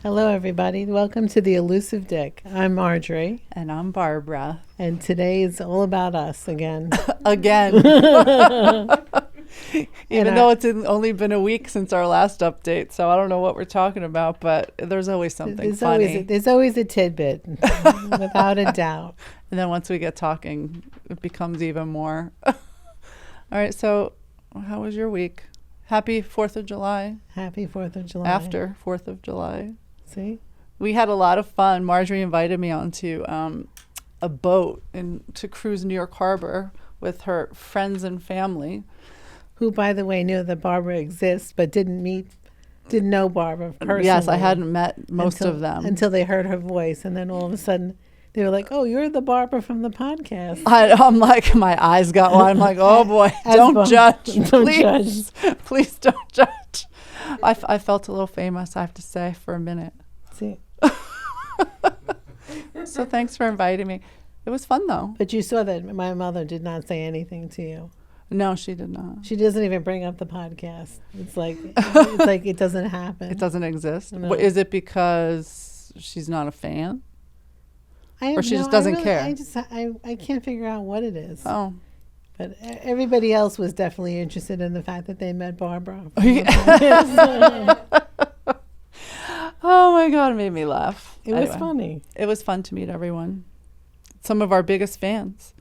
Hello, everybody. Welcome to the Elusive Dick. I'm Marjorie. And I'm Barbara. And today is all about us again. Again. Even though it's only been a week since our last update, so I don't know what we're talking about, but there's always something funny. There's always a tidbit, without a doubt. And then once we get talking, it becomes even more. All right, so how was your week? Happy 4th of July. Happy 4th of July. After 4th of July. See? We had a lot of fun. Marjorie invited me onto a boat to cruise New York Harbor with her friends and family. Who, by the way, knew that Barbara exists, but didn't know Barbara personally. Yes, I hadn't met most of them. Until they heard her voice. And then all of a sudden, they were like, oh, you're the Barbara from the podcast. I'm like, my eyes got wide. I'm like, oh, boy, don't judge. Please. Please don't judge. I felt a little famous, I have to say, for a minute. See? So thanks for inviting me. It was fun, though. But you saw that my mother did not say anything to you. No, she did not. She doesn't even bring up the podcast. It's like it doesn't happen. It doesn't exist. No. Is it because she's not a fan? Or she just doesn't care? I can't figure out what it is. Oh. But everybody else was definitely interested in the fact that they met Barbara. Oh, my God, it made me laugh. It was funny. It was fun to meet everyone. Some of our biggest fans.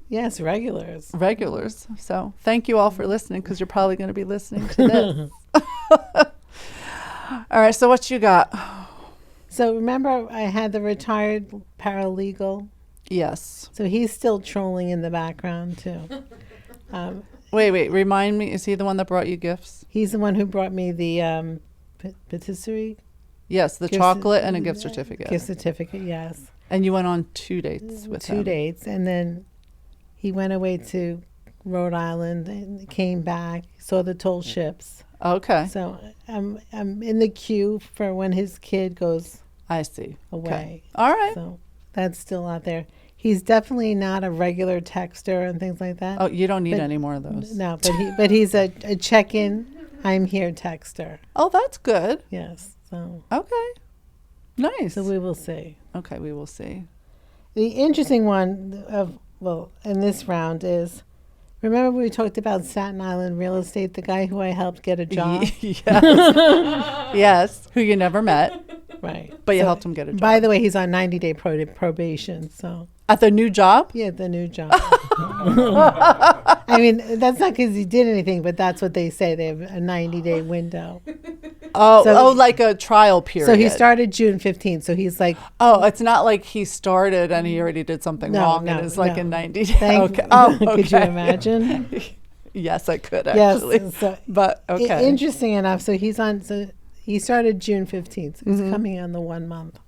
Yes, regulars. So thank you all for listening, because you're probably going to be listening to this. All right, so what you got? So remember I had the retired paralegal? Yes. So he's still trolling in the background, too. Wait. Remind me, is he the one that brought you gifts? He's the one who brought me the patisserie. Yes, the chocolate and a gift certificate. Gift certificate, yes. And you went on 2 dates with him. 2 dates. And then he went away to Rhode Island and came back, saw the tall ships. Okay. So I'm in the queue for when his kid goes I see. away. Okay. All right. So that's still out there. He's definitely not a regular texter and things like that. Oh, you don't need any more of those. No, but he's a check-in, I'm here texter. Oh, that's good. Yes. So okay. Nice. So we will see. Okay, we will see. The interesting one in this round is, remember we talked about Staten Island real estate, the guy who I helped get a job? Yes. Yes, who you never met. Right. But you helped him get a job. By the way, he's on 90-day probation, so. At the new job? Yeah, the new job. I mean, that's not because he did anything, but that's what they say. They have a 90-day window. Oh, like a trial period. So he started June 15th, so he's like. Oh, it's not like he started and he already did something wrong and it's like in 90 days. Okay. Oh, okay. Could you imagine? Yes, I could actually. Yes. So but okay. Interesting enough, so he started June 15th. So he's coming on the 1 month.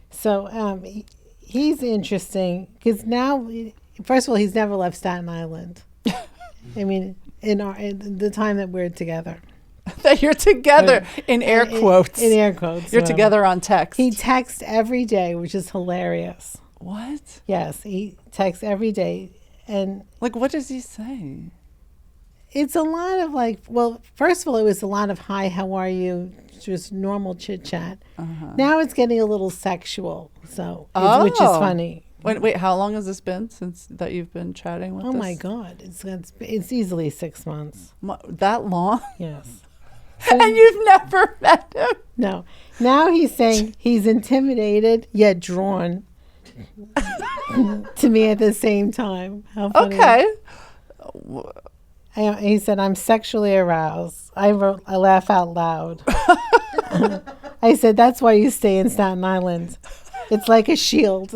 So he's interesting because now, first of all, he's never left Staten Island. I mean, in the time that we're together. That you're together, in air quotes. In air quotes. You're together on text. He texts every day, which is hilarious. What? Yes, he texts every day. And like, what does he say? It's a lot of first of all, it was a lot of hi, how are you? Just normal chit chat. Uh-huh. Now it's getting a little sexual, which is funny. Wait, how long has this been since that you've been chatting with? Oh my God, it's easily 6 months. That long? Yes. And you've never met him? No. Now he's saying he's intimidated yet drawn to me at the same time. How funny. Okay. He said, I'm sexually aroused. I laugh out loud. I said, that's why you stay in Staten Island. It's like a shield.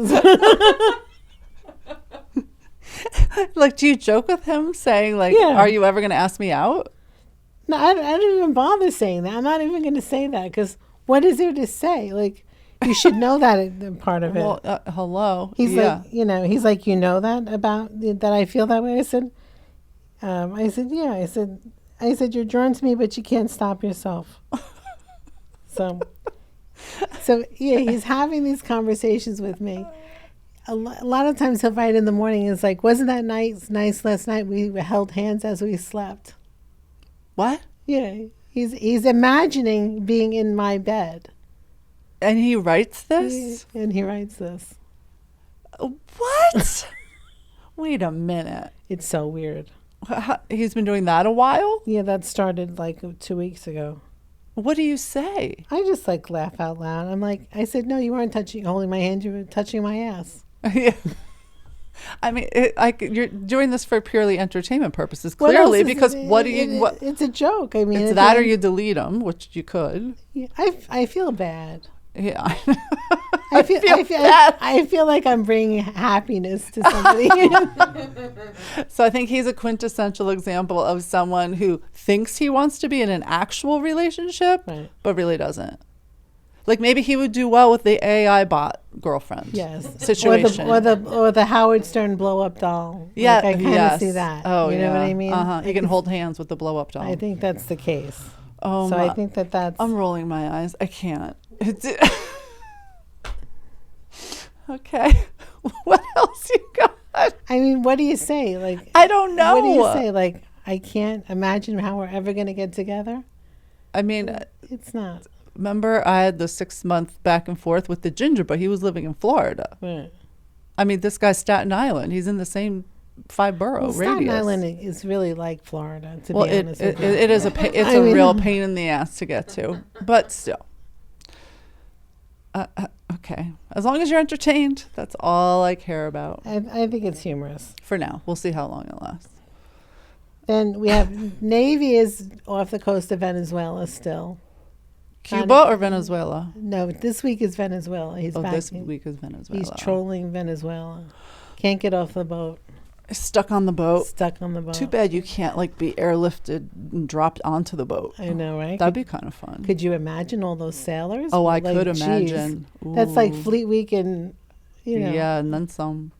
Like, do you joke with him saying, are you ever going to ask me out? No, I don't even bother saying that. I'm not even going to say that because what is there to say? Like, you should know that part of it. Well, hello. He's like, you know that about that I feel that way? I said, yeah. I said, you're drawn to me, but you can't stop yourself. So yeah, he's having these conversations with me. A lot of times he'll write in the morning. It's like, wasn't that nice last night? We held hands as we slept. What? Yeah, he's imagining being in my bed. And he writes this? And he writes this. What? Wait a minute. It's so weird. He's been doing that a while? Yeah, that started like 2 weeks ago. What do you say? I just like laugh out loud. I'm like, I said, no, you weren't holding my hand. You were touching my ass. Yeah. I mean, you're doing this for purely entertainment purposes, clearly, because it's a joke. I mean, it's that or you delete them, which you could. Yeah, I feel bad. Yeah. I feel like I'm bringing happiness to somebody. So I think he's a quintessential example of someone who thinks he wants to be in an actual relationship, right, but really doesn't. Like maybe he would do well with the AI bot girlfriend. Yes. Situation. Or the Howard Stern blow up doll. Yeah. Like I kind of see that. Oh, you know what I mean? He can hold hands with the blow up doll. I think that's the case. Oh, so I think that's. I'm rolling my eyes. I can't. Okay. What else you got? I mean, what do you say? Like, I don't know. What do you say? Like, I can't imagine how we're ever going to get together. I mean, it's not. Remember, I had the 6-month back and forth with the ginger, but he was living in Florida. Right. I mean, this guy's Staten Island. He's in the same 5-borough radius. Staten Island is really like Florida, to be honest with you. It is a real pain in the ass to get to, but still. Okay. As long as you're entertained, that's all I care about. I think it's humorous. For now. We'll see how long it lasts. Then we have Navy is off the coast of Venezuela still. Cuba or Venezuela? No, this week is Venezuela. He's back. This week is Venezuela. He's trolling Venezuela. Can't get off the boat. Stuck on the boat. Stuck on the boat. Too bad you can't be airlifted and dropped onto the boat. I know, right? That'd be kind of fun. Could you imagine all those sailors? Oh, I could imagine. That's like Fleet Week and, Yeah, and then some.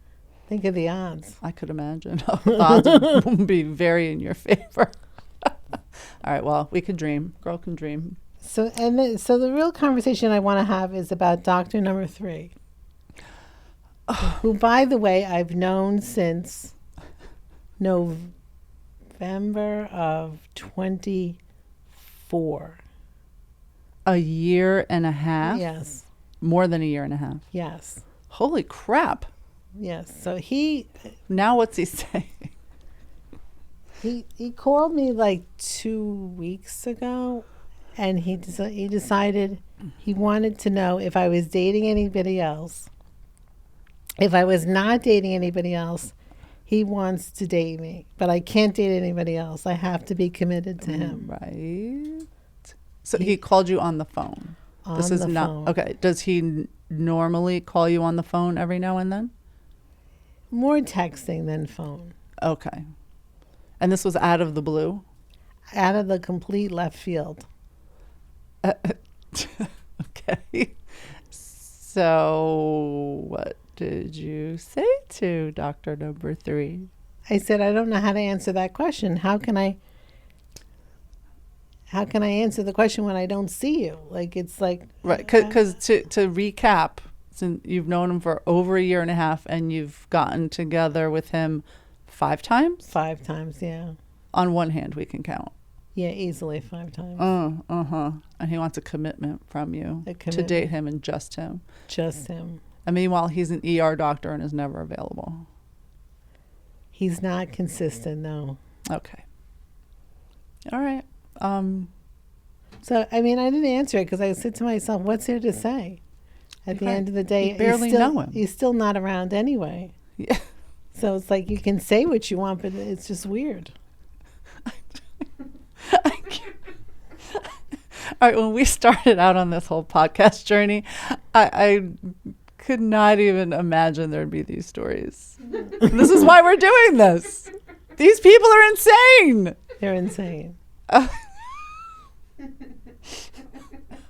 Think of the odds. I could imagine. The odds would be very in your favor. All right, well, we could dream. Girl can dream. So the real conversation I want to have is about Doctor Number 3, who, by the way, I've known since November of 24. A year and a half? Yes. More than a year and a half? Yes. Holy crap. Yes. So now what's he saying? He called me like 2 weeks ago. And he decided he wanted to know if I was dating anybody else. If I was not dating anybody else, he wants to date me. But I can't date anybody else. I have to be committed to him. Right. So he called you on the phone. This is not phone. Okay. Does he normally call you on the phone every now and then? More texting than phone. Okay. And this was out of the blue? Out of the complete left field. Okay. So what did you say to Doctor Number 3? I said, I don't know how to answer that question. How can I answer the question when I don't see you? Like, it's like... Right, because to recap, since you've known him for over a year and a half and you've gotten together with him 5 times? 5 times, yeah. On one hand, we can count. Yeah, easily 5 times. And he wants a commitment from you to date him and just him. Just him. And meanwhile, he's an ER doctor and is never available. He's not consistent, no. Okay. All right. So, I mean, I didn't answer it because I said to myself, what's there to say? At the end of the day, you barely know him. He's still not around anyway. Yeah. So it's like you can say what you want, but it's just weird. All right, when we started out on this whole podcast journey, I could not even imagine there'd be these stories. This is why we're doing this. These people are insane. They're insane.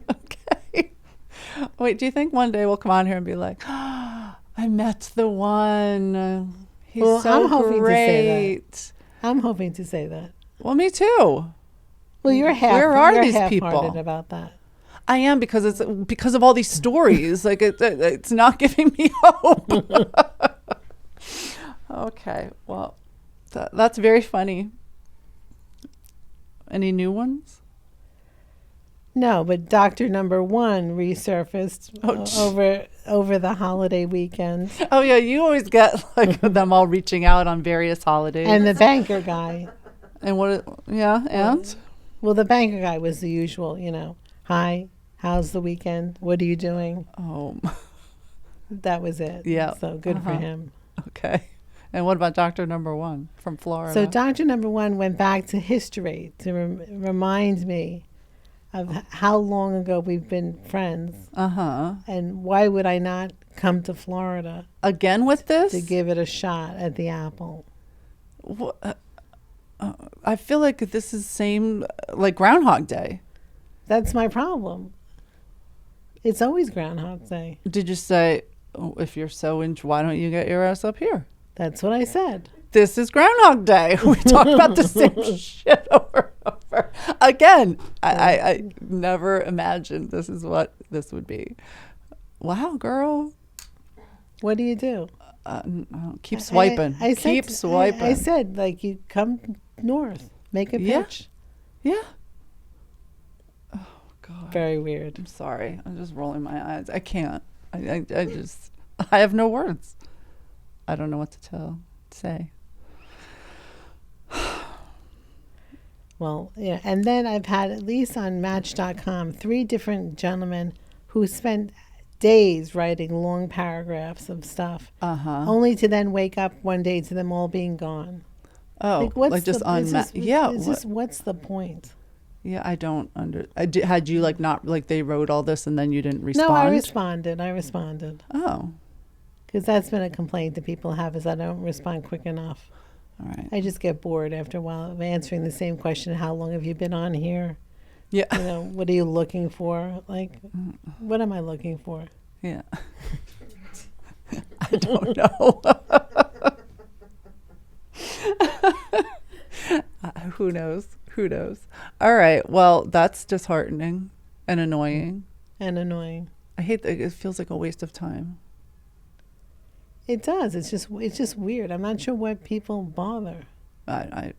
Okay. Wait, do you think one day we'll come on here and be like, oh, I met the one. He's so great. I'm hoping to say that. Well, me too. Well, you're these people about that? I am, because it's because of all these stories. Like it's not giving me hope. Okay, well, that's very funny. Any new ones? No, but Doctor Number One resurfaced over the holiday weekend. Oh yeah, you always get like them all reaching out on various holidays. And the banker guy. And and? Well, the banker guy was the usual, Hi, how's the weekend? What are you doing? Oh. That was it. Yeah. So good for him. Okay. And what about Doctor Number One from Florida? So Doctor Number One went back to history to remind me of how long ago we've been friends. And why would I not come to Florida again with this to give it a shot at the apple? I feel like this is same like Groundhog Day. That's my problem. It's always Groundhog Day. Did you say, if you're so why don't you get your ass up here? That's what I said. This is Groundhog Day. We talk about the same shit over and over. Again, I never imagined this is what this would be. Wow, girl. What do you do? Keep swiping. Keep swiping. I said, like, you come north. Make a pitch. Yeah. Oh, God. Very weird. I'm sorry. I'm just rolling my eyes. I can't. I have no words. I don't know what to say. Well, yeah. And then I've had, at least on Match.com, 3 different gentlemen who spent days writing long paragraphs of stuff, only to then wake up one day to them all being gone. Oh, like just on what's the point? Yeah, I don't had you like not like they wrote all this and then you didn't respond? No, I responded. Oh. Because that's been a complaint that people have, is I don't respond quick enough. All right. I just get bored after a while of answering the same question. How long have you been on here? Yeah. What are you looking for? Like, what am I looking for? Yeah. I don't know. Who knows? All right. Well, that's disheartening and annoying. I hate that. It feels like a waste of time. It does. It's just weird. I'm not sure why people bother. I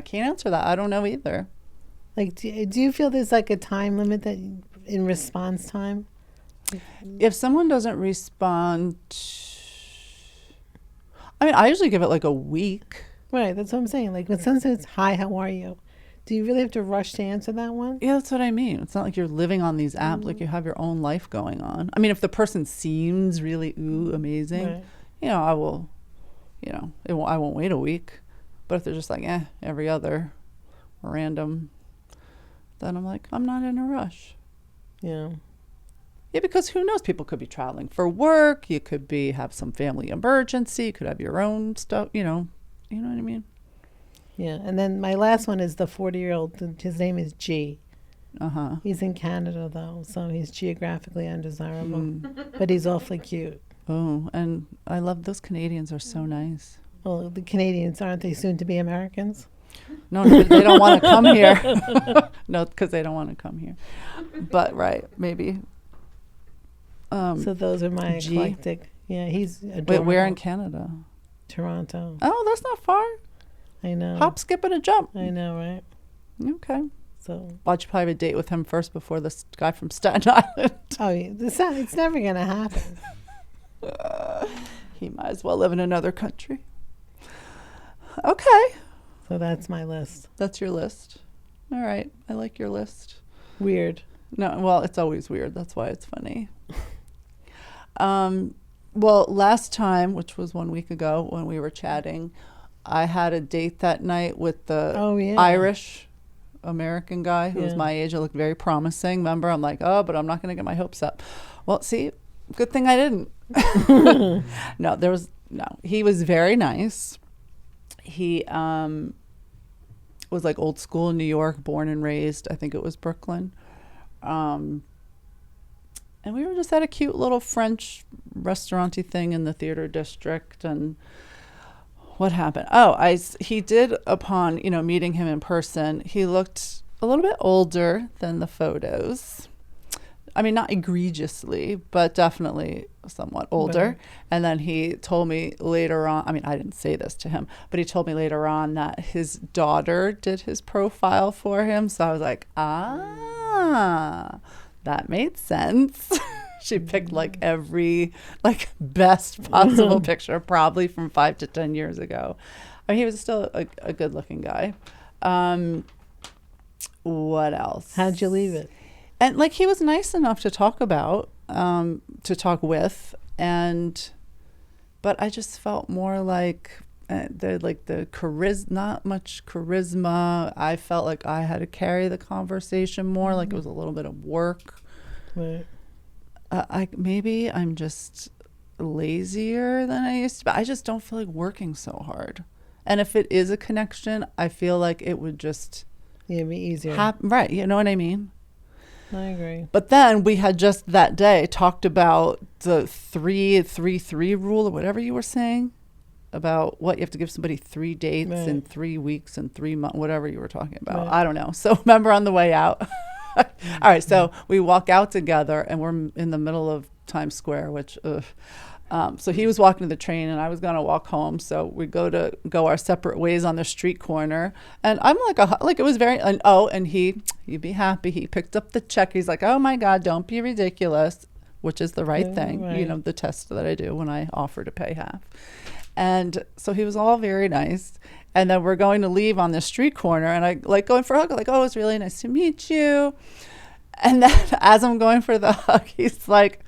can't answer that. I don't know either. Like, do you feel there's like a time limit that in response time? If someone doesn't respond, I usually give it like a week. Right. That's what I'm saying. Like when someone says, "Hi, how are you?" Do you really have to rush to answer that one? Yeah, that's what I mean. It's not like you're living on these apps. Like you have your own life going on. I mean, if the person seems really amazing, right, I will, I won't wait a week. But if they're just like, every other random, then I'm like, I'm not in a rush. Yeah. Yeah, because who knows? People could be traveling for work. You could have some family emergency. You could have your own stuff, You know what I mean? Yeah, and then my last one is the 40-year-old. His name is G. He's in Canada, though, so he's geographically undesirable. But he's awfully cute. Oh, and I love those Canadians are so nice. Well, the Canadians, aren't they soon to be Americans? No, they don't want to come here. No, because they don't want to come here. But, right, maybe. So those are my eclectic. Yeah, he's adorable. Wait, where in Canada? Toronto. Oh, that's not far. I know. Hop, skip, and a jump. I know, right? Okay. So why'd you probably have a date with him first before this guy from Staten Island? Oh, it's never going to happen. He might as well live in another country. Okay. So that's my list. That's your list. All right. I like your list. Weird. No, well, it's always weird. That's why it's funny. Well, last time, which was 1 week ago when we were chatting, I had a date that night with the Irish American guy who was my age. It looked very promising. Remember, I'm like, but I'm not going to get my hopes up. Well, see, good thing I didn't. He was very nice. He was like old school in New York, born and raised. I think it was Brooklyn. And we were just at a cute little French restaurant-y thing in the theater district. And what happened? He did, upon, meeting him in person, he looked a little bit older than the photos. I mean, not egregiously, but definitely somewhat older. Right. And then he told me later on, I didn't say this to him, but he told me later on that his daughter did his profile for him. So I was like, that made sense. She picked like every like best possible picture, probably from 5 to 10 years ago. I mean, he was still a good looking guy. What else? How'd you leave it? And like, he was nice enough to talk about, to talk with, but I just felt more like the not much charisma. I felt like I had to carry the conversation more, like it was a little bit of work. Right. Maybe I'm just lazier than I used to, but I just don't feel like working so hard. And if it is a connection, I feel like it would just be easier. Right. You know what I mean? I agree. But then we had just that day talked about the 3-3 rule or whatever you were saying about what you have to give somebody 3 dates in 3 weeks and 3 months, whatever you were talking about. Right. I don't know. So remember on the way out. All right. So we walk out together and we're in the middle of Times Square, which, so he was walking to the train and I was going to walk home. So we go our separate ways on the street corner. And I'm like it was very, and you'd be happy. He picked up the check. He's like, oh my God, don't be ridiculous, which is the right thing. Right. You know, the test that I do when I offer to pay half. And so he was all very nice. And then we're going to leave on the street corner and I like going for a hug, like, oh, it was really nice to meet you. And then as I'm going for the hug, he's like,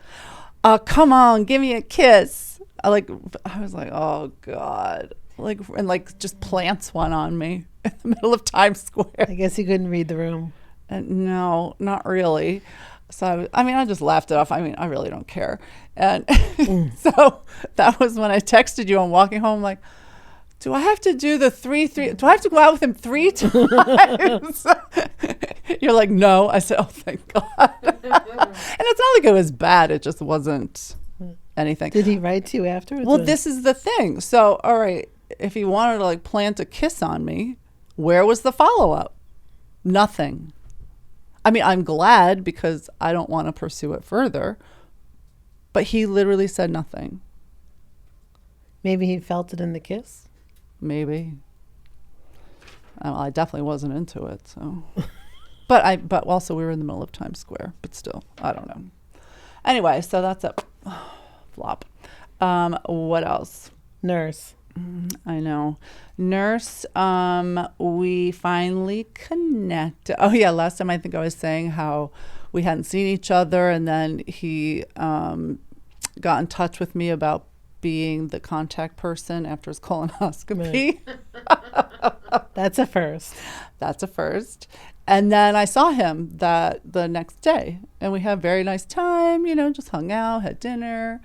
come on, give me a kiss. I was like, oh God. And just plants one on me in the middle of Times Square. I guess you couldn't read the room. And no, not really. So, I just laughed it off. I really don't care. And so that was when I texted you on walking home, like, do I have to do the 3-3? Do I have to go out with him 3 times? You're like, no. I said, oh, thank God. And it's not like it was bad. It just wasn't anything. Did he write to you afterwards? Well, this is the thing. So, all right, if he wanted to plant a kiss on me, where was the follow-up? Nothing. I'm glad because I don't want to pursue it further. But he literally said nothing. Maybe he felt it in the kiss? Maybe. I definitely wasn't into it. So, but also we were in the middle of Times Square. But still, I don't know. Anyway, so that's a flop. What else? Nurse. I know. Nurse. We finally connected. Oh yeah, last time I think I was saying how we hadn't seen each other, and then he got in touch with me about being the contact person after his colonoscopy. That's a first. That's a first. And then I saw him the next day, and we had a very nice time, just hung out, had dinner,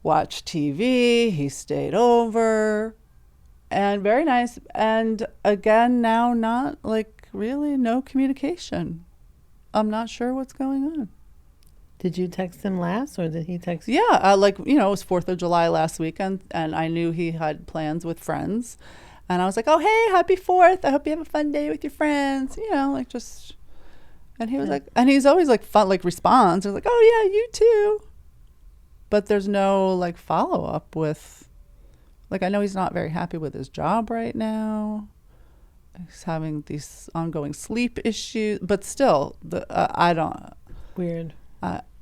watched TV. He stayed over, and very nice. And again, now not really no communication. I'm not sure what's going on. Did you text him last, or did he text you? Yeah, it was 4th of July last weekend, and I knew he had plans with friends. And I was like, oh, hey, happy 4th. I hope you have a fun day with your friends. And he was like, and he's always fun, responds. He's like, oh, yeah, you too. But there's no follow-up with, I know he's not very happy with his job right now. He's having these ongoing sleep issues. But still, I don't. Weird.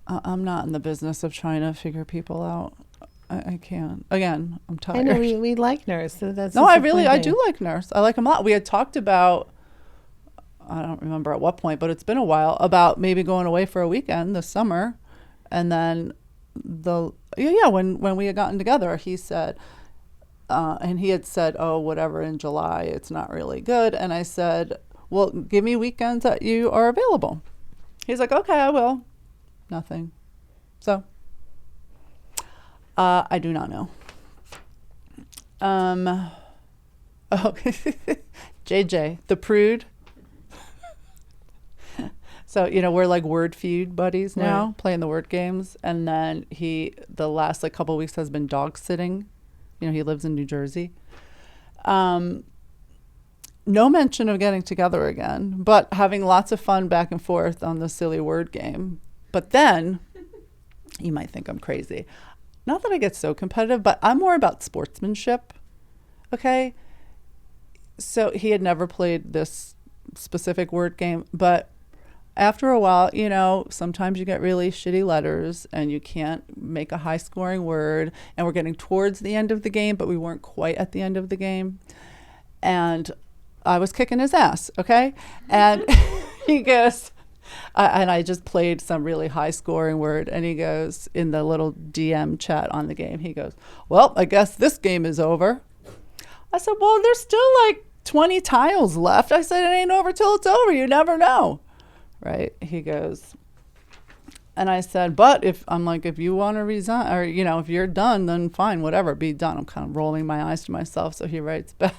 I'm not in the business of trying to figure people out. I can't. Again, I'm tired. I know we like Nurse. So that's no, I do like Nurse. I like him a lot. We had talked about, I don't remember at what point, but it's been a while, about maybe going away for a weekend this summer. And then when we had gotten together, he said, and he had said, oh, whatever, in July, it's not really good. And I said, well, give me weekends that you are available. He's like, okay, I will. Nothing. So I do not know. JJ, the prude. So, we're word feud buddies now, right, playing the word games. And then the last couple of weeks has been dog sitting. He lives in New Jersey. No mention of getting together again, but having lots of fun back and forth on the silly word game. But then, you might think I'm crazy. Not that I get so competitive, but I'm more about sportsmanship. Okay? So he had never played this specific word game, but after a while, you know, sometimes you get really shitty letters and you can't make a high scoring word. And we're getting towards the end of the game, but we weren't quite at the end of the game. And I was kicking his ass, okay? And he goes, and I just played some really high scoring word. And he goes, in the little DM chat on the game, he goes, well, I guess this game is over. I said, well, there's still like 20 tiles left. I said, it ain't over till it's over. You never know. Right? He goes, and I said, but if you want to resign, or, you know, if you're done, then fine, whatever, be done. I'm kind of rolling my eyes to myself. So he writes back.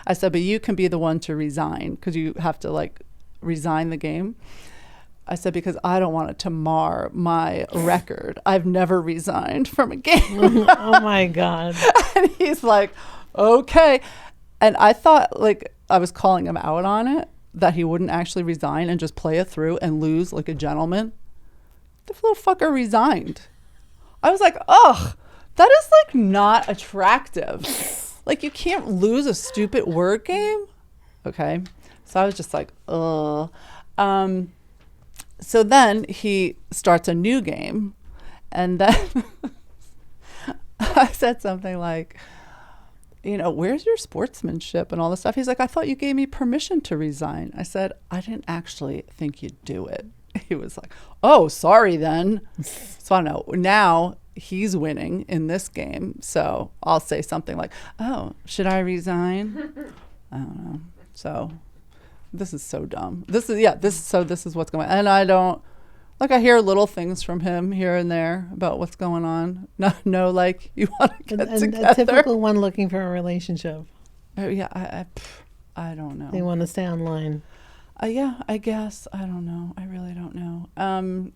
I said, but you can be the one to resign, because you have to like resign the game. I said, because I don't want it to mar my record. I've never resigned from a game. Oh my God. And he's like, okay. And I thought like I was calling him out on it, that he wouldn't actually resign and just play it through and lose like a gentleman. The little fucker resigned. I was like, ugh, that is like not attractive. Like, you can't lose a stupid word game. Okay. So I was just like, ugh. So then he starts a new game. And then I said something like, you know, where's your sportsmanship and all this stuff? He's like, I thought you gave me permission to resign. I said, I didn't actually think you'd do it. He was like, oh, sorry then. So I know now he's winning in this game. So I'll say something like, oh, should I resign? I don't know. So this is so dumb. This is what's going on. And I don't, like, I hear little things from him here and there about what's going on. No, like, you want to get together. A typical one looking for a relationship. Oh, yeah, I don't know. They want to stay online. Yeah, I guess. I don't know. I really don't know.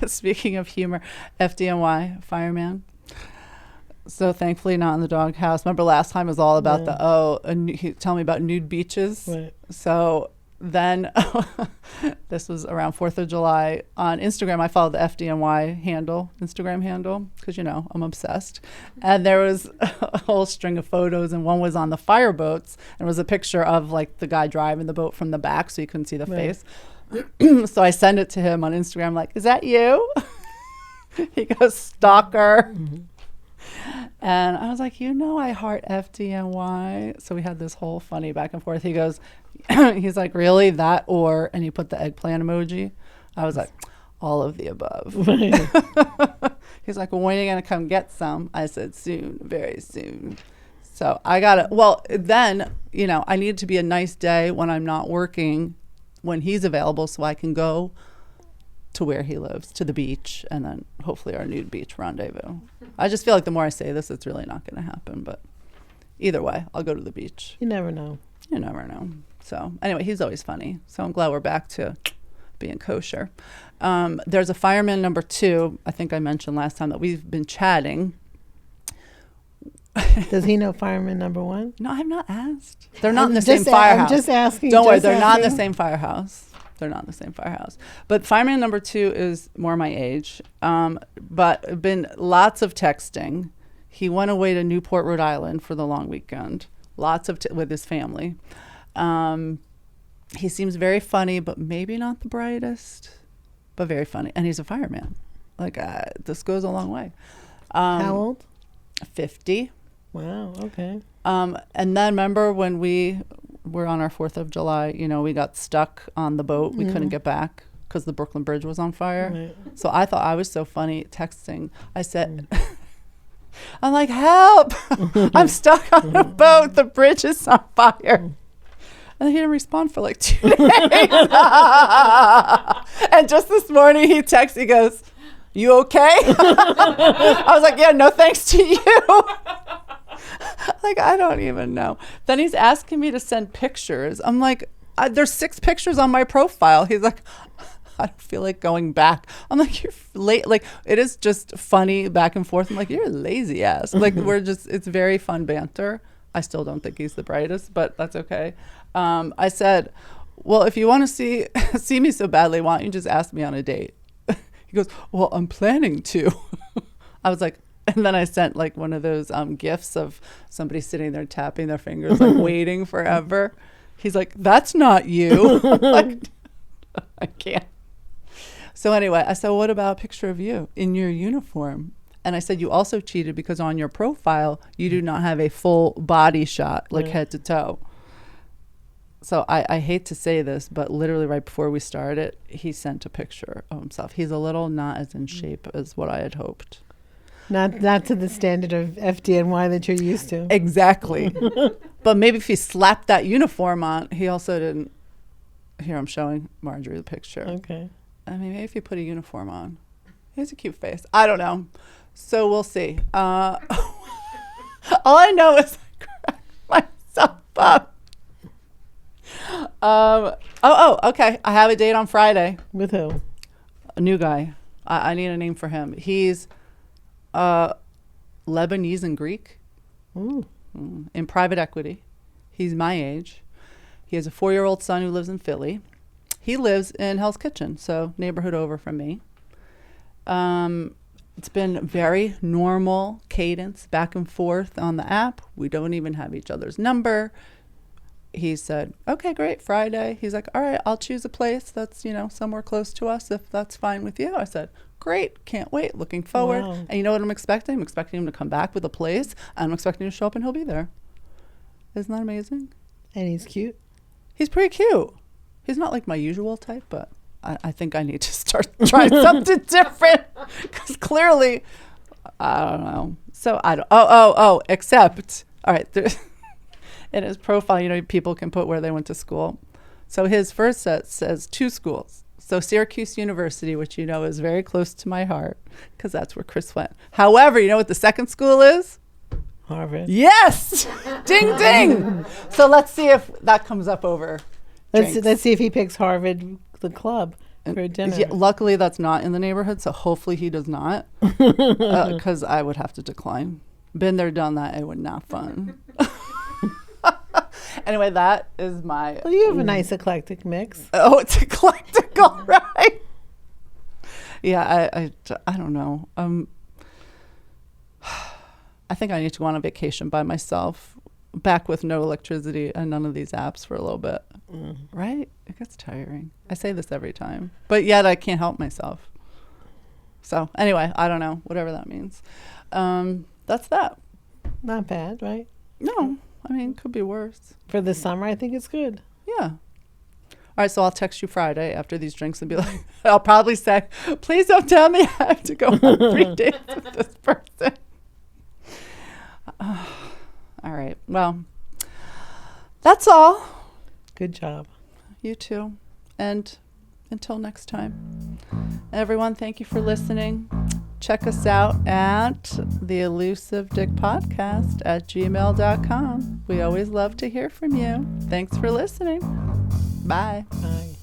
Speaking of humor, FDNY, fireman. So thankfully not in the doghouse. Remember last time was all about tell me about nude beaches. Right. So then this was around 4th of July. On Instagram, I followed the FDNY Instagram handle, because, you know, I'm obsessed. And there was a whole string of photos, and one was on the fireboats, and it was a picture of, like, the guy driving the boat from the back, so you couldn't see the face. So I send it to him on Instagram, like, is that you? He goes, stalker. Mm-hmm. And I was like, you know, I heart FDNY. So we had this whole funny back and forth. He goes, he's like, really, that or, and he put the eggplant emoji. I was like, all of the above. He's like, well, when are you going to come get some? I said, soon, very soon. So I got it. Well, then, you know, I need it to be a nice day when I'm not working, when he's available, so I can go to where he lives, to the beach, and then hopefully our nude beach rendezvous. I just feel like the more I say this, it's really not going to happen. But either way, I'll go to the beach. You never know. You never know. So anyway, he's always funny. So I'm glad we're back to being kosher. There's a fireman number 2. I think I mentioned last time that we've been chatting. Does he know fireman number 1? No, I have not asked. They're not in the same firehouse. I'm just asking. Don't worry, they're not in the same firehouse. They're not in the same firehouse. But fireman number 2 is more my age, but been lots of texting. He went away to Newport, Rhode Island for the long weekend, lots of with his family. He seems very funny, but maybe not the brightest, but very funny. And he's a fireman. Like, this goes a long way. How old? 50. Wow, okay. And then remember when we were on our 4th of July, you know, we got stuck on the boat. We couldn't get back because the Brooklyn Bridge was on fire. Right. So I thought I was so funny texting. I said, I'm like, help! I'm stuck on a boat. The bridge is on fire. And he didn't respond for like 2 days. And just this morning he texts, he goes, you okay? I was like, yeah, no thanks to you. Like, I don't even know. Then he's asking me to send pictures. I'm like, there's 6 pictures on my profile. He's like, I don't feel like going back. I'm like, you're late. Like, it is just funny back and forth. I'm like, you're a lazy ass. Like, it's very fun banter. I still don't think he's the brightest, but that's okay. I said, well, if you want to see me so badly, why don't you just ask me on a date? He goes, well, I'm planning to. I was like, and then I sent like one of those gifs of somebody sitting there tapping their fingers, like waiting forever. He's like, that's not you. I'm like, I can't. So anyway, I said, what about a picture of you in your uniform? And I said, you also cheated because on your profile, you do not have a full body shot, like head to toe. So I hate to say this, but literally right before we started, he sent a picture of himself. He's a little not as in shape as what I had hoped. Not to the standard of FDNY that you're used to. Exactly. But maybe if he slapped that uniform on, he also didn't. Here, I'm showing Marjorie the picture. Okay. I mean, maybe if you put a uniform on. He has a cute face. I don't know. So we'll see. All I know is I cracked myself up. Okay. I have a date on Friday. With who? A new guy. I need a name for him. He's Lebanese and Greek. Ooh. In private equity. He's my age. He has a 4-year-old son who lives in Philly. He lives in Hell's Kitchen, so neighborhood over from me. It's been very normal cadence back and forth on the app. We don't even have each other's number. He said, okay, great, Friday. He's like, all right, I'll choose a place that's, somewhere close to us if that's fine with you. I said, great, can't wait, looking forward. Wow. And you know what I'm expecting? I'm expecting him to come back with a place. I'm expecting him to show up and he'll be there. Isn't that amazing? And he's cute? He's pretty cute. He's not like my usual type, but I think I need to start trying something different because clearly, I don't know. So I don't, except, all right, in his profile, people can put where they went to school. So his first set says 2 schools. So Syracuse University, which is very close to my heart because that's where Chris went. However, you know what the second school is? Harvard. Yes! Ding, ding! So let's see if that comes up over Let's see if he picks Harvard, the club, for dinner. Yeah, luckily, that's not in the neighborhood, so hopefully he does not, because I would have to decline. Been there, done that. It was not fun. Anyway, that is my... Well, you have a nice eclectic mix. Oh, it's eclectic, all right. Yeah, I don't know. I think I need to go on a vacation by myself, back with no electricity and none of these apps for a little bit. Right? It gets tiring. I say this every time, but yet I can't help myself. So anyway, I don't know, whatever that means. That's that. Not bad, right? No, I mean, could be worse. For the summer, I think it's good. Yeah. All right, so I'll text you Friday after these drinks and be like, I'll probably say, please don't tell me I have to go on 3 dates with this person. All right. Well, that's all. Good job. You too. And until next time, everyone, thank you for listening. Check us out at the Elusive Dick Podcast at gmail.com. We always love to hear from you. Thanks for listening. Bye. Bye.